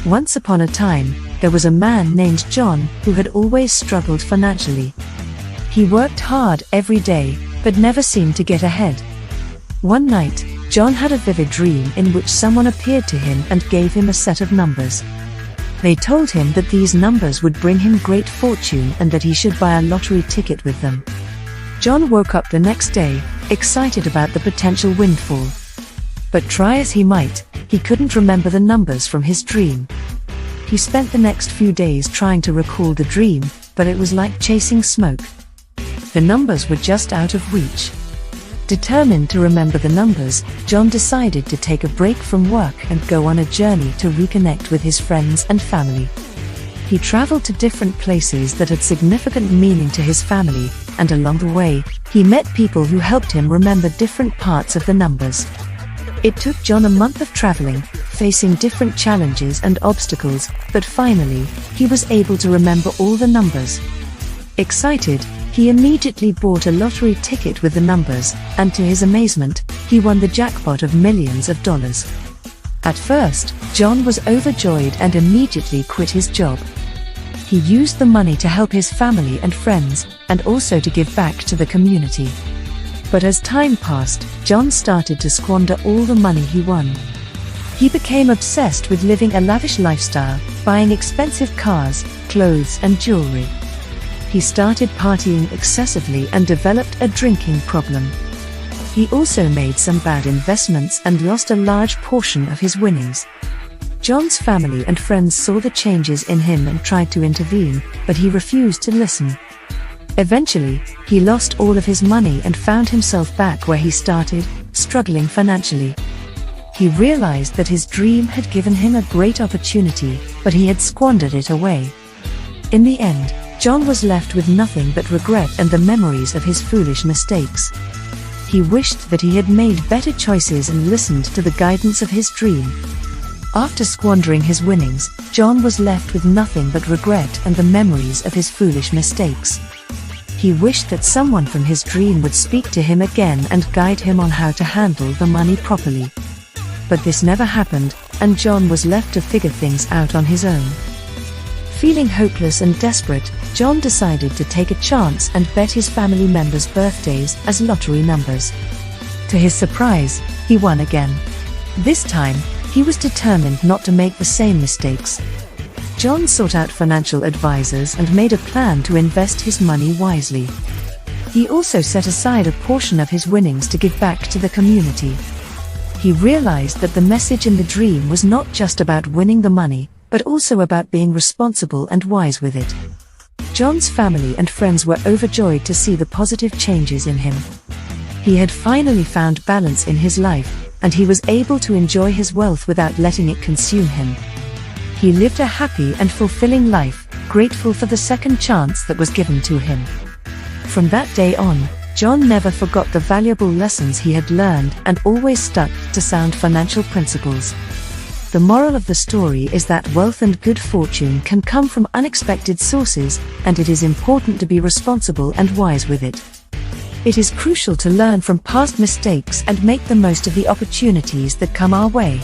Once upon a time, there was a man named John who had always struggled financially. He worked hard every day, but never seemed to get ahead. One night, John had a vivid dream in which someone appeared to him and gave him a set of numbers. They told him that these numbers would bring him great fortune and that he should buy a lottery ticket with them. John woke up the next day, excited about the potential windfall. But try as he might, he couldn't remember the numbers from his dream. He spent the next few days trying to recall the dream, but it was like chasing smoke. The numbers were just out of reach. Determined to remember the numbers, John decided to take a break from work and go on a journey to reconnect with his friends and family. He traveled to different places that had significant meaning to his family, and along the way, he met people who helped him remember different parts of the numbers. It took John a month of traveling, facing different challenges and obstacles, but finally, he was able to remember all the numbers. Excited, he immediately bought a lottery ticket with the numbers, and to his amazement, he won the jackpot of millions of dollars. At first, John was overjoyed and immediately quit his job. He used the money to help his family and friends, and also to give back to the community. But as time passed, John started to squander all the money he won. He became obsessed with living a lavish lifestyle, buying expensive cars, clothes and jewelry. He started partying excessively and developed a drinking problem. He also made some bad investments and lost a large portion of his winnings. John's family and friends saw the changes in him and tried to intervene, but he refused to listen. Eventually, he lost all of his money and found himself back where he started, struggling financially. He realized that his dream had given him a great opportunity, but he had squandered it away. In the end, John was left with nothing but regret and the memories of his foolish mistakes. He wished that he had made better choices and listened to the guidance of his dream. After squandering his winnings, John was left with nothing but regret and the memories of his foolish mistakes. He wished that someone from his dream would speak to him again and guide him on how to handle the money properly. But this never happened, and John was left to figure things out on his own. Feeling hopeless and desperate, John decided to take a chance and bet his family members' birthdays as lottery numbers. To his surprise, he won again. This time, he was determined not to make the same mistakes. John sought out financial advisors and made a plan to invest his money wisely. He also set aside a portion of his winnings to give back to the community. He realized that the message in the dream was not just about winning the money, but also about being responsible and wise with it. John's family and friends were overjoyed to see the positive changes in him. He had finally found balance in his life, and he was able to enjoy his wealth without letting it consume him. He lived a happy and fulfilling life, grateful for the second chance that was given to him. From that day on, John never forgot the valuable lessons he had learned and always stuck to sound financial principles. The moral of the story is that wealth and good fortune can come from unexpected sources, and it is important to be responsible and wise with it. It is crucial to learn from past mistakes and make the most of the opportunities that come our way.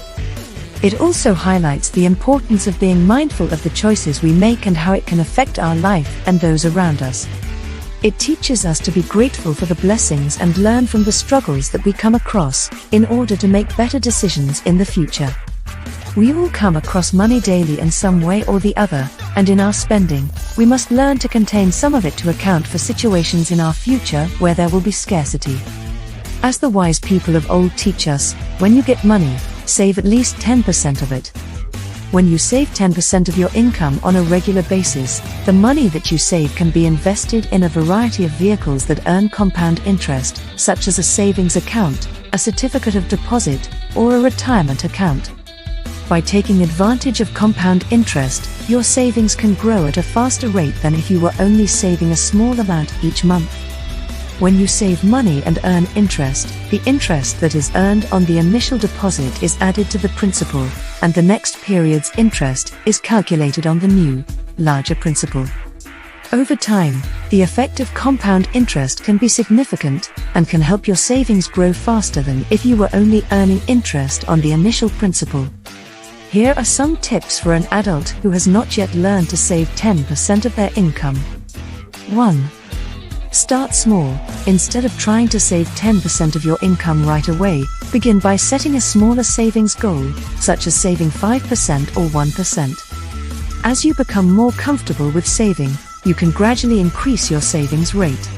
It also highlights the importance of being mindful of the choices we make and how it can affect our life and those around us. It teaches us to be grateful for the blessings and learn from the struggles that we come across, in order to make better decisions in the future. We all come across money daily in some way or the other, and in our spending, we must learn to contain some of it to account for situations in our future where there will be scarcity. As the wise people of old teach us, when you get money, save at least 10% of it. When you save 10% of your income on a regular basis, the money that you save can be invested in a variety of vehicles that earn compound interest, such as a savings account, a certificate of deposit, or a retirement account. By taking advantage of compound interest, your savings can grow at a faster rate than if you were only saving a small amount each month. When you save money and earn interest, the interest that is earned on the initial deposit is added to the principal, and the next period's interest is calculated on the new, larger principal. Over time, the effect of compound interest can be significant, and can help your savings grow faster than if you were only earning interest on the initial principal. Here are some tips for an adult who has not yet learned to save 10% of their income. 1. Start small. Instead of trying to save 10% of your income right away, begin by setting a smaller savings goal, such as saving 5% or 1%. As you become more comfortable with saving, you can gradually increase your savings rate.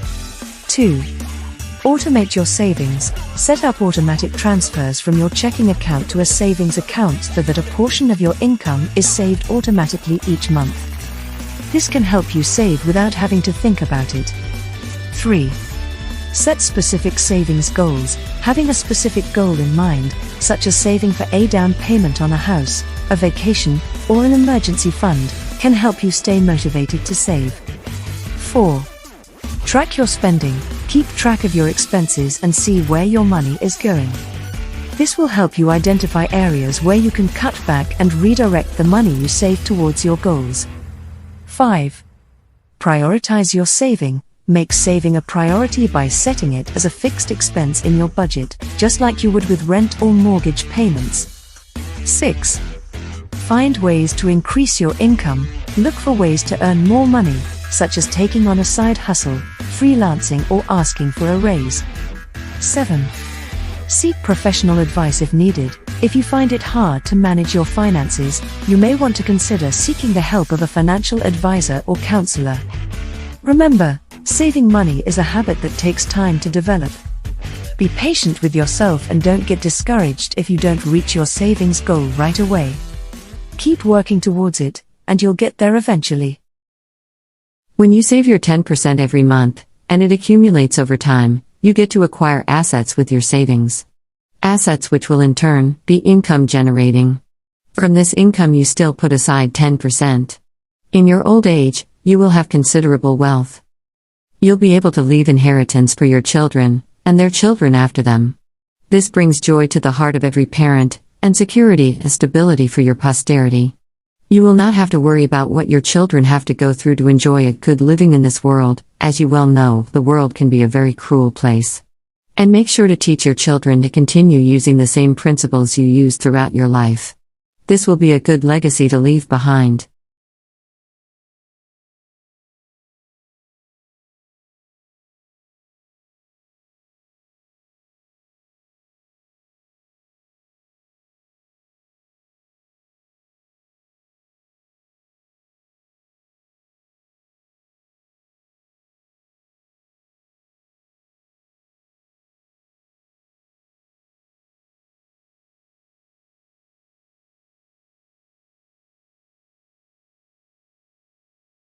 2. Automate your savings. Set up automatic transfers from your checking account to a savings account so that a portion of your income is saved automatically each month. This can help you save without having to think about it. 3. Set specific savings goals. Having a specific goal in mind, such as saving for a down payment on a house, a vacation, or an emergency fund, can help you stay motivated to save. 4. Track your spending. Keep track of your expenses and see where your money is going. This will help you identify areas where you can cut back and redirect the money you save towards your goals. 5. Prioritize your saving. Make saving a priority by setting it as a fixed expense in your budget, just like you would with rent or mortgage payments. 6. Find ways to increase your income. Look for ways to earn more money, such as taking on a side hustle, freelancing, or asking for a raise. 7. Seek professional advice if needed. If you find it hard to manage your finances, you may want to consider seeking the help of a financial advisor or counselor. Remember, saving money is a habit that takes time to develop. Be patient with yourself and don't get discouraged if you don't reach your savings goal right away. Keep working towards it, and you'll get there eventually. When you save your 10% every month, and it accumulates over time, you get to acquire assets with your savings. Assets which will in turn be income generating. From this income you still put aside 10%. In your old age, you will have considerable wealth. You'll be able to leave inheritance for your children, and their children after them. This brings joy to the heart of every parent, and security and stability for your posterity. You will not have to worry about what your children have to go through to enjoy a good living in this world. As you well know, the world can be a very cruel place. And make sure to teach your children to continue using the same principles you used throughout your life. This will be a good legacy to leave behind.